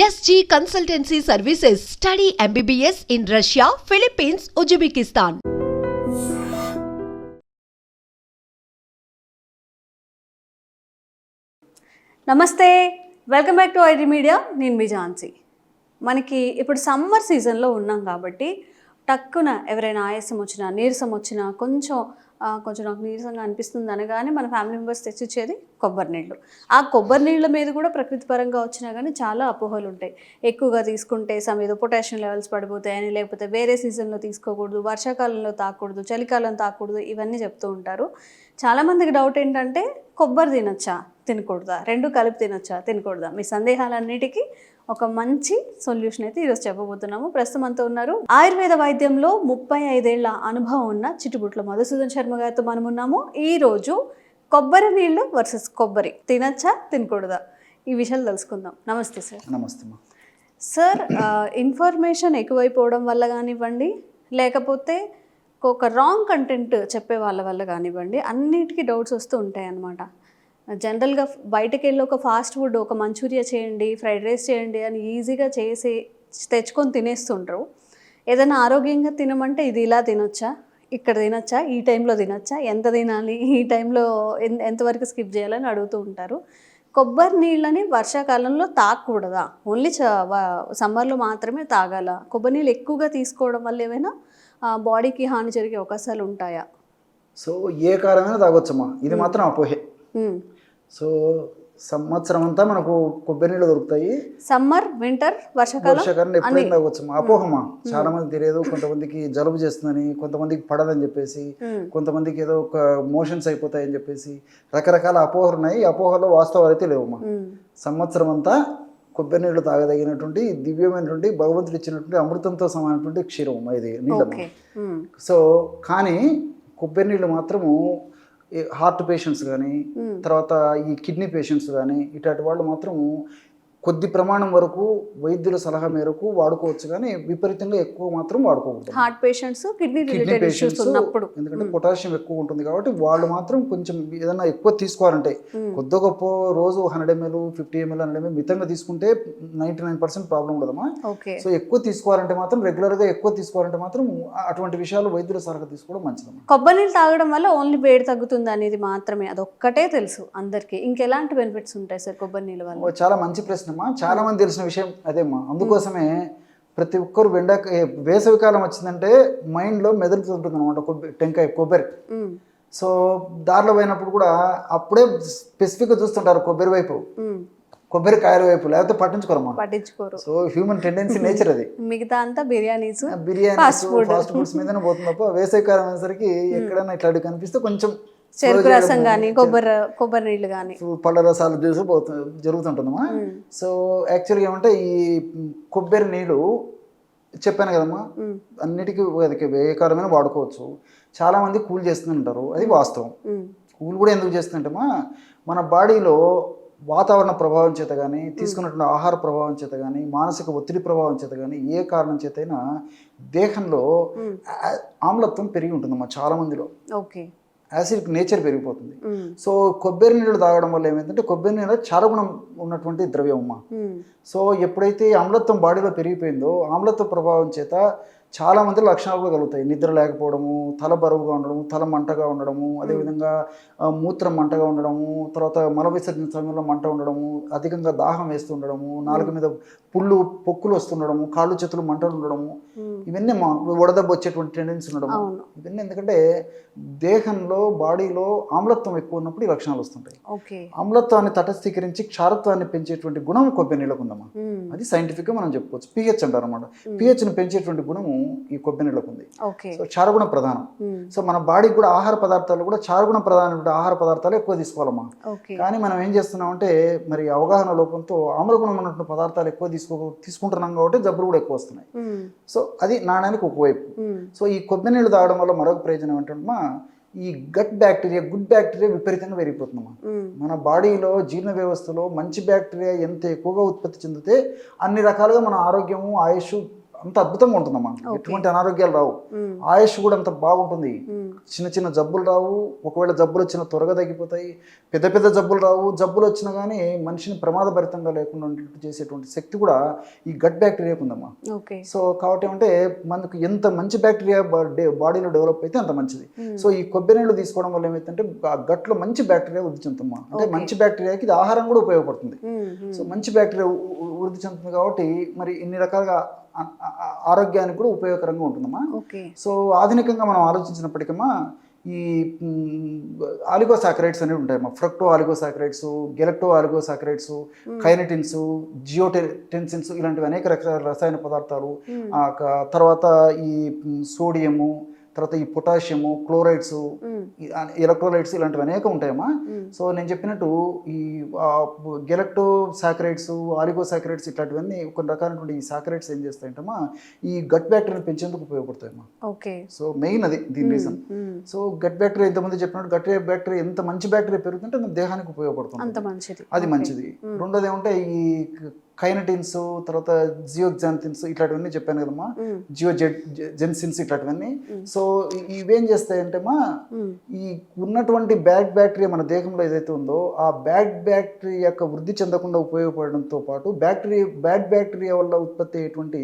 SG Consultancy Services. Study MBBS in Russia, Philippines, Uzbekistan. నమస్తే, welcome back to ID media. నేను మీ ఝాన్సీ. మనకి ఇప్పుడు summer సీజన్లో ఉన్నాం కాబట్టి టక్కున ఎవరైనా ఆయాసం వచ్చినా, నీరసం వచ్చినా, కొంచెం నాకు నీరసంగా అనిపిస్తుంది అనగానే మన ఫ్యామిలీ మెంబర్స్ తెచ్చిచ్చేది కొబ్బరి నీళ్ళు. ఆ కొబ్బరి నీళ్ళ మీద కూడా ప్రకృతి పరంగా వచ్చినా కానీ చాలా అపోహలు ఉంటాయి. ఎక్కువగా తీసుకుంటే ఏదో పొటాషియం లెవెల్స్ పడిపోతాయని, లేకపోతే వేరే సీజన్లో తీసుకోకూడదు, వర్షాకాలంలో తాగకూడదు, చలికాలం తాగకూడదు, ఇవన్నీ చెప్తూ ఉంటారు. చాలామందికి డౌట్ ఏంటంటే కొబ్బరి తినొచ్చా, తినకూడదా, రెండు కలిపి తినొచ్చా, తినకూడదా? మీ సందేహాలన్నిటికీ ఒక మంచి సొల్యూషన్ అయితే ఈరోజు చెప్పబోతున్నాము. ప్రస్తుతం అంతా ఉన్నారు ఆయుర్వేద వైద్యంలో 35 ఏళ్ల అనుభవం ఉన్న చిట్టుబుట్ల మధుసూదన్ శర్మ గారితో మనం ఉన్నాము. ఈరోజు కొబ్బరి నీళ్ళు వర్సెస్ కొబ్బరి తినచ్చా, తినకూడదా, ఈ విషయాలు తెలుసుకుందాం. నమస్తే సార్. నమస్తే సార్, ఇన్ఫర్మేషన్ ఎక్కువైపోవడం వల్ల కానివ్వండి, లేకపోతే ఒక రాంగ్ కంటెంట్ చెప్పే వాళ్ళ వల్ల కానివ్వండి, అన్నిటికీ డౌట్స్ వస్తూ ఉంటాయి అన్నమాట. జనరల్గా బయటకు వెళ్ళి ఒక ఫాస్ట్ ఫుడ్, ఒక మంచూరియా చేయండి, ఫ్రైడ్ రైస్ చేయండి అని ఈజీగా చేసి తెచ్చుకొని తినేస్తుంటారు. ఏదైనా ఆరోగ్యంగా తినమంటే ఇది ఇలా తినొచ్చా, ఇక్కడ తినొచ్చా, ఈ టైంలో తినొచ్చా, ఎంత తినాలి, ఈ టైంలో ఎంతవరకు స్కిప్ చేయాలని అడుగుతూ ఉంటారు. కొబ్బరి నీళ్ళని వర్షాకాలంలో తాగకూడదా, ఓన్లీ సమ్మర్లో మాత్రమే తాగాల? కొబ్బరి నీళ్ళు ఎక్కువగా తీసుకోవడం వల్ల ఏమైనా బాడీకి హాని జరిగే అవకాశాలు ఉంటాయా? సో ఏ కాలమైనా తాగొచ్చమ్మా, ఇది మాత్రం అపోహే. సో సంవత్సరం అంతా మనకు కొబ్బరి నీళ్ళు దొరుకుతాయి. సమ్మర్, వింటర్, వర్షాకాలం ఎప్పుడైనా తాగొచ్చమ్మా. అపోహమా, చాలా మంది తెలియదు. కొంతమందికి జలుబు చేస్తుందని, కొంతమందికి పడదని చెప్పేసి, కొంతమందికి ఏదో ఒక మోషన్స్ అయిపోతాయని చెప్పేసి రకరకాల అపోహలు ఉన్నాయి. ఈ అపోహలో వాస్తవాలు అయితే లేవమ్మా. సంవత్సరం అంతా కొబ్బరి నీళ్ళు తాగదగినటువంటి దివ్యమైనటువంటి భగవంతుడు ఇచ్చినటువంటి అమృతంతో సమానటువంటి క్షీరం ఇది నీళ్ళమ్మా. సో కానీ కొబ్బరి నీళ్ళు మాత్రము హార్ట్ పేషెంట్స్ కానీ, తర్వాత ఈ కిడ్నీ పేషెంట్స్ కానీ, ఇట్లాంటి వాళ్ళు మాత్రము కొద్ది ప్రమాణం వరకు వైద్యుల సలహా మేరకు వాడుకోవచ్చు, కానీ విపరీతంగా ఎక్కువ మాత్రం వాడుకోకూడదు. హార్ట్ పేషెంట్స్, కిడ్నీ పేషెంట్స్ ఉన్నప్పుడు ఎందుకంటే పొటాషియం ఎక్కువ ఉంటుంది కాబట్టి వాళ్ళు మాత్రం కొంచెం ఏదైనా ఎక్కువ తీసుకోవాలంటే కొద్ది గొప్ప రోజు 100 ml, 50 ml, 100 ml మితంగా తీసుకుంటే 99% ప్రాబ్లం ఉండదమ్మా. సో ఎక్కువ తీసుకోవాలంటే మాత్రం, రెగ్యులర్గా ఎక్కువ తీసుకోవాలంటే మాత్రం అటువంటి విషయాలు వైద్యుల సలహా తీసుకోవడం మంచిదమ్మా. కొబ్బరి నీళ్ళు తాగడం వల్ల ఓన్లీ వేడి తగ్గుతుంది అనేది మాత్రమే, అదొక్కటే తెలుసు అందరికీ. ఇంకెలాంటి బెనిఫిట్స్ ఉంటాయి సార్ కొబ్బరి నీళ్ళ వల్ల? చాలా మంచి ప్రశ్న. చాలా మంది తెలిసిన విషయం అదేమ్మా. అందుకోసమే ప్రతి ఒక్కరు వేసవికాలం వచ్చిందంటే మైండ్లో మెదులుతుంటుంది అనమాట టెంకాయ కొబ్బరి. సో దారిలో పోయినప్పుడు కూడా అప్పుడే స్పెసిఫిక్గా చూస్తుంటారు కొబ్బరి వైపు, కొబ్బరికాయల వైపు, లేకపోతే పట్టించుకోరు. సో హ్యూమన్ టెండెన్సీ, నేచర్ అది. మిగతా అంతా బిర్యానీస్, ఫాస్ట్ ఫుడ్స్ మీదనే పోతుంది తప్ప వేసవికాలం అనేసరికి ఎక్కడైనా ఇట్లాంటి కనిపిస్తే కొంచెం చెరుకు రసం కానీ, కొబ్బరి నీళ్ళు కానీ, పళ్ళ రసాలు జ్యూస్ జరుగుతుంటుందమ్మా. సో యాక్చువల్గా ఏమంటే ఈ కొబ్బరి నీళ్ళు చెప్పాను కదమ్మా, అన్నిటికీ ఏ కాలమైనా వాడుకోవచ్చు. చాలా మంది కూల్ చేస్తుంటారు, అది వాస్తవం. కూల్ కూడా ఎందుకు చేస్తుంటామా, మన బాడీలో వాతావరణ ప్రభావం చేత కానీ, తీసుకున్నటువంటి ఆహార ప్రభావం చేత కానీ, మానసిక ఒత్తిడి ప్రభావం చేత కానీ, ఏ కారణం చేత అయినా దేహంలో ఆమ్లత్వం పెరిగి ఉంటుందమ్మా చాలా మందిలో. యాసిడ్ నేచర్ పెరిగిపోతుంది. సో కొబ్బరి నీళ్ళు తాగడం వల్ల ఏమైందంటే, కొబ్బరి నీళ్ళ క్షారగుణం ఉన్నటువంటి ద్రవ్యం అమ్మా. సో ఎప్పుడైతే ఆమ్లత్వం బాడీలో పెరిగిపోయిందో, ఆమ్లత్వ ప్రభావం చేత చాలా మంది లక్షణాలు కూడా కలుగుతాయి. నిద్ర లేకపోవడము, తల బరువుగా ఉండడము, తల మంటగా ఉండడము, అదేవిధంగా మూత్రం మంటగా ఉండడము, తర్వాత మల విసర్జన సమయంలో మంట ఉండడము, అధికంగా దాహం వేస్తూ ఉండడము, నాలుగు మీద పొక్కులు వస్తుండడము, కాళ్ళు చేతులు మంటలు ఉండడము, ఇవన్నీ వడదెబ్బ వచ్చేటువంటి టెండెన్సీ ఉండడము. ఇవన్నీ ఎందుకంటే దేహంలో, బాడీలో ఆమ్లత్వం ఎక్కువ ఉన్నప్పుడు ఈ లక్షణాలు వస్తుంటాయి. ఆమ్లత్వాన్ని తటస్థీకరించి క్షారత్వాన్ని పెంచేటువంటి గుణం కొబ్బరి నీళ్ళకు ఉందమ్మా. అది సైంటిఫిక్గా మనం చెప్పుకోవచ్చు. pH అంటారు అనమాట. pHను పెంచేటువంటి గుణము ఈ కొబ్బరి నీళ్ళకు ఉంది. సో క్షారగుణ ప్రధానం. సో మన బాడీకి కూడా ఆహార పదార్థాలు కూడా క్షారగుణ ప్రధానమైన ఆహార పదార్థాలు ఎక్కువ తీసుకోవాలమ్మా. కానీ మనం ఏం చేస్తున్నామంటే, మరి అవగాహన లోపంతో ఆమ్లగుణం ఉన్నటువంటి పదార్థాలు ఎక్కువ తీసుకుంటున్నాం కాబట్టి జబ్బులు కూడా ఎక్కువ వస్తున్నాయి. సో అది నాణానికి ఒకవైపు. సో ఈ కొబ్బరి నీళ్ళు తాగడం వల్ల మరొక ప్రయోజనం ఏంటంటే, ఈ గట్ బ్యాక్టీరియా, గుడ్ బ్యాక్టీరియా విపరీతంగా పెరిగిపోతుందమ్మా. మన బాడీలో జీర్ణ వ్యవస్థలో మంచి బ్యాక్టీరియా ఎంత ఎక్కువగా ఉత్పత్తి చెందితే అన్ని రకాలుగా మన ఆరోగ్యము, ఆయుష్ అంత అద్భుతంగా ఉంటుందమ్మా. ఎటువంటి అనారోగ్యాలు రావు, ఆయుష్ కూడా అంత బాగుంటుంది. చిన్న చిన్న జబ్బులు రావు, ఒకవేళ జబ్బులు వచ్చినా త్వరగా తగ్గిపోతాయి. పెద్ద పెద్ద జబ్బులు రావు, జబ్బులు వచ్చినా కానీ మనిషిని ప్రమాదభరితంగా లేకుండా చేసేటువంటి శక్తి కూడా ఈ గట్ బ్యాక్టీరియాకు ఉందమ్మా. సో కాబట్టి అంటే మనకు ఎంత మంచి బ్యాక్టీరియా బాడీలో డెవలప్ అయితే అంత మంచిది. సో ఈ కొబ్బరి నీళ్ళు తీసుకోవడం వల్ల ఏమైతుందంటే ఆ గట్లో మంచి బ్యాక్టీరియా వృద్ధి చెందుతుందమ్మా. అంటే మంచి బ్యాక్టీరియాకి ఇది ఆహారం కూడా ఉపయోగపడుతుంది. సో మంచి బ్యాక్టీరియా వృద్ధి చెందుతుంది కాబట్టి మరి ఇన్ని రకాలుగా ఆరోగ్యానికి కూడా ఉపయోగకరంగా ఉంటుందమ్మా. సో ఆధునికంగా మనం ఆలోచించినప్పటికమ్మా ఈ ఆలిగోసాకరైడ్స్ అనేవి ఉంటాయమ్మా. ఫ్రక్టో ఆలిగోసాకరైడ్స్, గెలక్టో ఆలిగోసాకరైడ్స్, కైనటిన్స్, జియోటెన్సిన్స్ ఇలాంటివి అనేక రకాల రసాయన పదార్థాలు, తర్వాత ఈ సోడియము, తర్వాత ఈ పొటాషియము, క్లోరైడ్స్, ఎలక్ట్రోలైట్స్ ఇలాంటివి అనేక ఉంటాయమ్మా. సో నేను చెప్పినట్టు ఈ గెలక్టో సాకరైడ్స్, ఆలిగోసాకరైడ్స్ ఇట్లాంటివన్నీ కొన్ని రకాలైనటువంటి ఈ సాకరైడ్స్ ఏం చేస్తాయంటమ్మా ఈ గట్ బ్యాక్టీరియాని పెంచేందుకు ఉపయోగపడతాయమ్మా. సో మెయిన్ అది దీని రీజన్. సో గట్ బ్యాక్టీరియా ఇంతమంది చెప్పినట్టు గట్ బ్యాక్టీరియా ఎంత మంచి బ్యాక్టీరియా పెరుగుతుంటే మన దేహానికి ఉపయోగపడుతుంది, అది మంచిది. రెండోది ఏమంటే ఈ కైనటిన్స్, తర్వాత జియోజాంతిన్స్ ఇట్లాంటివన్నీ చెప్పాను కదమ్మా, జియోజెన్సిన్స్ ఇట్లాంటివన్నీ. సో ఇవేం చేస్తాయంటేమా ఈ ఉన్నటువంటి బ్యాడ్ బ్యాక్టీరియా మన దేహంలో ఏదైతే ఉందో ఆ బ్యాడ్ బ్యాక్టీరియా యొక్క వృద్ధి చెందకుండా ఉపయోగపడడంతో పాటు బ్యాడ్ బ్యాక్టీరియా వల్ల ఉత్పత్తి అయ్యేటువంటి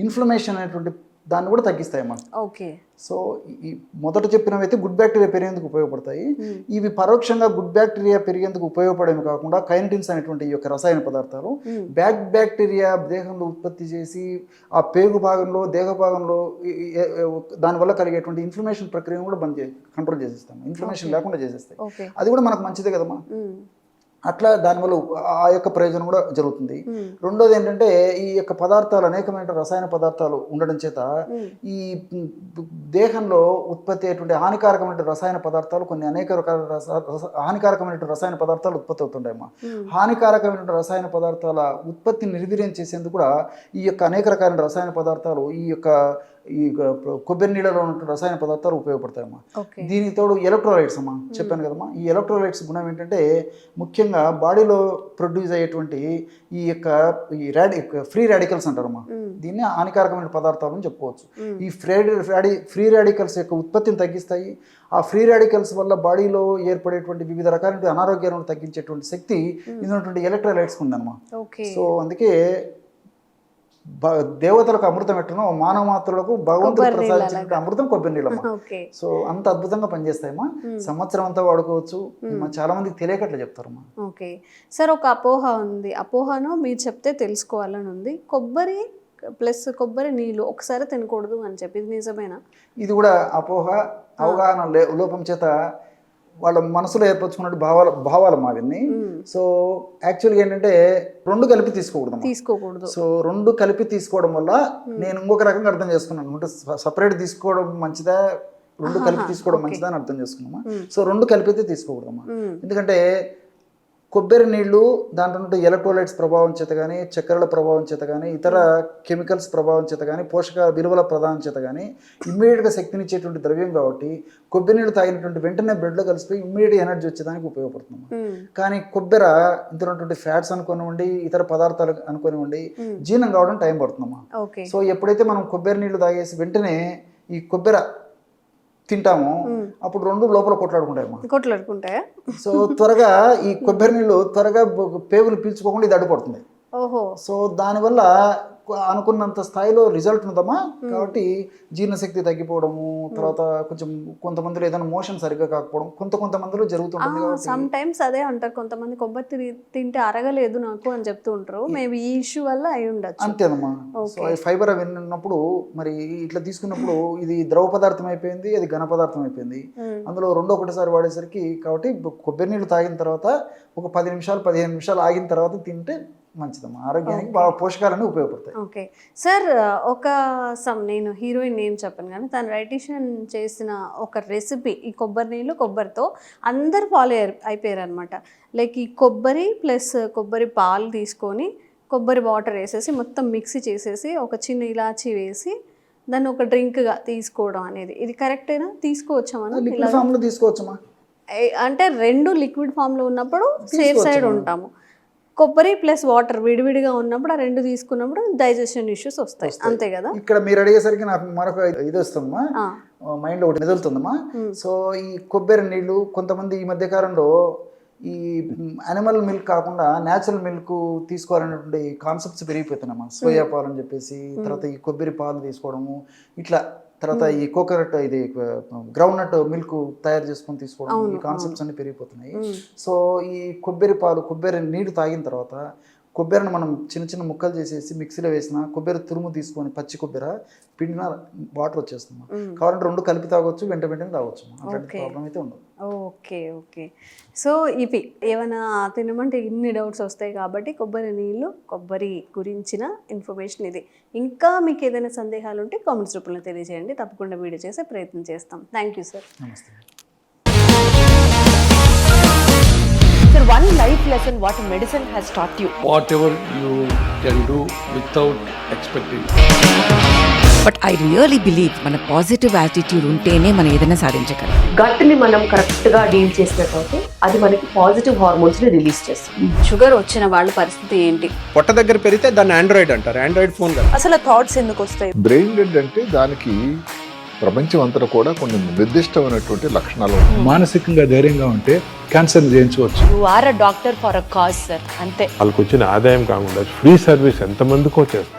ఇన్ఫ్లమేషన్ అనేటువంటి దాన్ని కూడా తగ్గిస్తాయమ్మా. సో ఈ మొదట చెప్పినవి అయితే గుడ్ బ్యాక్టీరియా పెరిగేందుకు ఉపయోగపడతాయి. ఇవి పరోక్షంగా గుడ్ బ్యాక్టీరియా పెరిగేందుకు ఉపయోగపడేవి కాకుండా కైనటిన్స్ అనేటువంటి ఈ యొక్క రసాయన పదార్థాలు బ్యాడ్ బ్యాక్టీరియా దేహంలో ఉత్పత్తి చేసి ఆ పేగు భాగంలో, దేహ భాగంలో దానివల్ల కలిగేటువంటి ఇన్ఫ్లమేషన్ ప్రక్రియను కూడా కంట్రోల్ చేసేస్తాము, ఇన్ఫ్లమేషన్ లేకుండా చేసేస్తాయి. అది కూడా మనకు మంచిదే కదమ్మా. అట్లా దానివల్ల ఆ యొక్క ప్రయోజనం కూడా జరుగుతుంది. రెండోది ఏంటంటే ఈ యొక్క పదార్థాలు అనేకమైన రసాయన పదార్థాలు ఉండడం చేత ఈ దేహంలో ఉత్పత్తి అయ్యేటువంటి హానికారకమైన రసాయన పదార్థాలు కొన్ని అనేక రకాల హానికారకమైన రసాయన పదార్థాలు ఉత్పత్తి అవుతుంటాయమ్మా. హానికారకమైన రసాయన పదార్థాల ఉత్పత్తిని నిర్వీర్యం చేసేందుకు కూడా ఈ యొక్క అనేక రకాల రసాయన పదార్థాలు ఈ కొబ్బరి నీళ్ళలో ఉన్న రసాయన పదార్థాలు ఉపయోగపడతాయమ్మా. దీనికి తోడు ఎలక్ట్రోలైట్స్ అమ్మా, చెప్పాను కదమ్మా. ఈ ఎలక్ట్రోలైట్స్ గుణం ఏంటంటే ముఖ్యంగా బాడీలో ప్రొడ్యూస్ అయ్యేటువంటి ఈ యొక్క ఫ్రీ రాడికల్స్ అంటారమ్మా, దీన్ని హానికారకమైన పదార్థాలు అని చెప్పుకోవచ్చు. ఈ ఫ్రీ రాడికల్స్ యొక్క ఉత్పత్తిని తగ్గిస్తాయి. ఆ ఫ్రీ రాడికల్స్ వల్ల బాడీలో ఏర్పడేటువంటి వివిధ రకాల అనారోగ్యాలను తగ్గించేటువంటి శక్తి ఇందులో ఎలక్ట్రోలైట్స్ ఉందమ్మా. సో అందుకే దేవతలకు అమృతం ఎట్టునో మానవ మాత్రులకు భగవంతుడు ప్రసాదించిన అమృతం కొబ్బరి నీళ్ళమ్మా. సో అంత అద్భుతంగా పనిచేస్తాయమ్మా. సంవత్సరం అంతా వాడుకోవచ్చు. చాలా మందికి తెలియకట్లా చెప్తారమ్మా. ఓకే సార్, ఒక అపోహ ఉంది, అపోహను మీరు చెప్తే తెలుసుకోవాలని ఉంది. కొబ్బరి ప్లస్ కొబ్బరి నీళ్ళు ఒకసారి తినకూడదు అని చెప్పి ఇది నిజమేనా? ఇది కూడా అపోహ, అవగాహన లోపం చేత వాళ్ళ మనసులో ఏర్పరచుకున్నట్టు భావాలు అవన్నీ. సో యాక్చువల్గా ఏంటంటే రెండు కలిపి తీసుకోకూడదు. సో రెండు కలిపి తీసుకోవడం వల్ల నేను ఇంకొక రకంగా అర్థం చేసుకున్నాను. అంటే సపరేట్ తీసుకోవడం మంచిదా, రెండు కలిపి తీసుకోవడం మంచిదా అని అర్థం చేసుకున్నామా. సో రెండు కలిపి అయితే తీసుకోకూడదమ్మా. ఎందుకంటే కొబ్బరి నీళ్లు దాంట్లో ఉంటే ఎలక్ట్రోలైట్స్ ప్రభావం చేత కానీ, చక్కెరల ప్రభావం చేత కానీ, ఇతర కెమికల్స్ ప్రభావం చేత కానీ, పోషక విలువల ప్రభావం చేత కానీ ఇమ్మీడియట్గా శక్తినిచ్చేటువంటి ద్రవ్యం కాబట్టి కొబ్బరి నీళ్ళు తాగినటువంటి వెంటనే బ్లడ్లో కలిసిపోయి ఇమ్మీడియట్ ఎనర్జీ వచ్చేదానికి ఉపయోగపడుతుంది. కానీ కొబ్బరి ఇందులో ఉన్నటువంటి ఫ్యాట్స్ అనుకోనివ్వండి, ఇతర పదార్థాలు అనుకోనివ్వండి, జీర్ణం కావడం టైం పడుతుందమ్మా. సో ఎప్పుడైతే మనం కొబ్బరి నీళ్లు తాగేసి వెంటనే ఈ కొబ్బరి తింటాము అప్పుడు రెండు లోపల కొట్లాడుకుంటాయి. సో త్వరగా ఈ కొబ్బరి నీళ్ళు త్వరగా పేగులు పీల్చుకోకుండా ఇది అడ్డుపడుతుంది. సో దానివల్ల అనుకున్నంత స్థాయిలో రిజల్ట్ ఉందమ్మా. కాబట్టి జీర్ణశక్తి తగ్గిపోవడము, తర్వాత కొంచెం కొంతమందిలో ఏదైనా మోషన్ సరిగ్గా కాకపోవడం కొంతమందిలో జరుగుతుంటుంది. సమ్ టైమ్స్ అదే అంటారు కొంతమంది, కొబ్బరి తింటే అరగలేదు నాకు అని చెప్తూ ఉంటారు. మేబీ ఈ ఇష్యూ వల్ల అయి ఉండొచ్చు. అంతేనమ్మా. సో ఫైబర్ అవి ఉన్నప్పుడు మరి ఇట్లా తీసుకున్నప్పుడు ఇది ద్రవ పదార్థం అయిపోయింది, అది ఘన పదార్థం అయిపోయింది. అందులో రెండో ఒకటిసారి వాడేసరికి కాబట్టి కొబ్బరి నీళ్ళు తాగిన తర్వాత ఒక 10 నిమిషాలు 15 నిమిషాలు ఆగిన తర్వాత తింటే మంచిదమ్మా. ఆరోగ్యానికి బాగా పోషకాలన్నీ ఉపయోగపడతాయి. ఓకే సార్, నేను హీరోయిన్ నేమ్ చెప్పను కానీ తను డైటీషియన్ చేసిన ఒక రెసిపీ, ఈ కొబ్బరి నీళ్ళు కొబ్బరితో అందరు ఫాలో అయిపోయారు అనమాట. లైక్ ఈ కొబ్బరి ప్లస్ కొబ్బరి పాలు తీసుకొని కొబ్బరి వాటర్ వేసేసి మొత్తం మిక్సీ చేసేసి ఒక చిన్న ఇలాచీ వేసి దాన్ని ఒక డ్రింక్గా తీసుకోవడం అనేది, ఇది కరెక్టేనా? తీసుకోవచ్చా మనం? లిక్విడ్ ఫామ్లో తీసుకోవచ్చమ్మా. అంటే రెండు లిక్విడ్ ఫామ్లో ఉన్నప్పుడు సేఫ్ సైడ్ ఉంటాము. కొబ్బరి ప్లస్ వాటర్ విడివిడిగా ఉన్నప్పుడు ఆ రెండు తీసుకున్నప్పుడు డైజెషన్ ఇష్యూస్ వస్తాయి, అంతే కదా? ఇక్కడ మీరు అడిగేసరికి నాకు మరొక ఇది వస్తుందమ్మా, మైండ్లో ఒకటి మెదులుతుందమ్మా. సో ఈ కొబ్బరి నీళ్ళు కొంతమంది ఈ మధ్య కాలంలో ఈ అనిమల్ మిల్క్ కాకుండా న్యాచురల్ మిల్క్ తీసుకోవాలనేటువంటి కాన్సెప్ట్స్ పెరిగిపోతున్నాయమ్మా. సోయా పాలు అని చెప్పేసి, తర్వాత ఈ కొబ్బరి పాలు తీసుకోవడము, ఇట్లా తర్వాత ఈ కోకోనట్ ఇది గ్రౌండ్ నట్ మిల్క్ తయారు చేసుకొని తీసుకోవడం, ఈ కాన్సెప్ట్స్ అన్ని పెరిగిపోతున్నాయి. సో ఈ కొబ్బరి పాలు, కొబ్బరి నీళ్ళు తాగిన తర్వాత కొబ్బరిని మనం చిన్న చిన్న ముక్కలు చేసేసి మిక్సీలో వేసిన కొబ్బరి తురుము తీసుకొని పచ్చి కొబ్బరి పిండిన వాటర్ వచ్చేస్తుంది. కావాలంటే రెండు కలిపి తాగొచ్చు, వెంటనే తాగొచ్చు, అట్లాంటి ప్రాబ్లం అయితే ఉండదు. Okay okay. సో ఇవి ఏమైనా తినమంటే ఇన్ని డౌట్స్ వస్తాయి కాబట్టి కొబ్బరి నీళ్ళు, కొబ్బరి గురించిన ఇన్ఫర్మేషన్ ఇది. ఇంకా మీకు ఏదైనా సందేహాలు ఉంటే కామెంట్స్ రూపంలో తెలియజేయండి, తప్పకుండా వీడియో చేసే ప్రయత్నం చేస్తాం. Thank you sir. నమస్తే. Sir, one life lesson what medicine has taught you. Whatever you can do without expecting. But I really believe మన పాజిటివ్ యాటిట్యూడ్ ఉంటేనే మనం ఏదైనా సాధించగలం. గట్ని మనం కరెక్ట్గా డీల్ చేసినట్లయితే అది మనకి పాజిటివ్ హార్మోన్స్ని రిలీజ్ చేస్తుంది. షుగర్ వచ్చిన వాళ్ళ పరిస్థితి ఏంటి? పొట్ట దగ్గర పెరిగితే దాన్ని ఆండ్రాయిడ్ అంటారు, ఆండ్రాయిడ్ ఫోన్ కదా. అసలు థాట్స్ ఎందుకు వస్తాయి? బ్రెయిన్ డెడ్ అంటే దానికి ప్రపంచం అంతా కూడా కొన్ని నిర్దిష్టమైనటువంటి లక్షణాలు ఉన్నాయి. మానసికంగా ధైర్యంగా ఉంటే క్యాన్సర్ జయించవచ్చు. You are a doctor for a cause sir, అంతే. వాళ్ళకి వచ్చిన ఆదాయం కాకుండా ఫ్రీ సర్వీస్ ఎంతమందికో చేస్తుంది.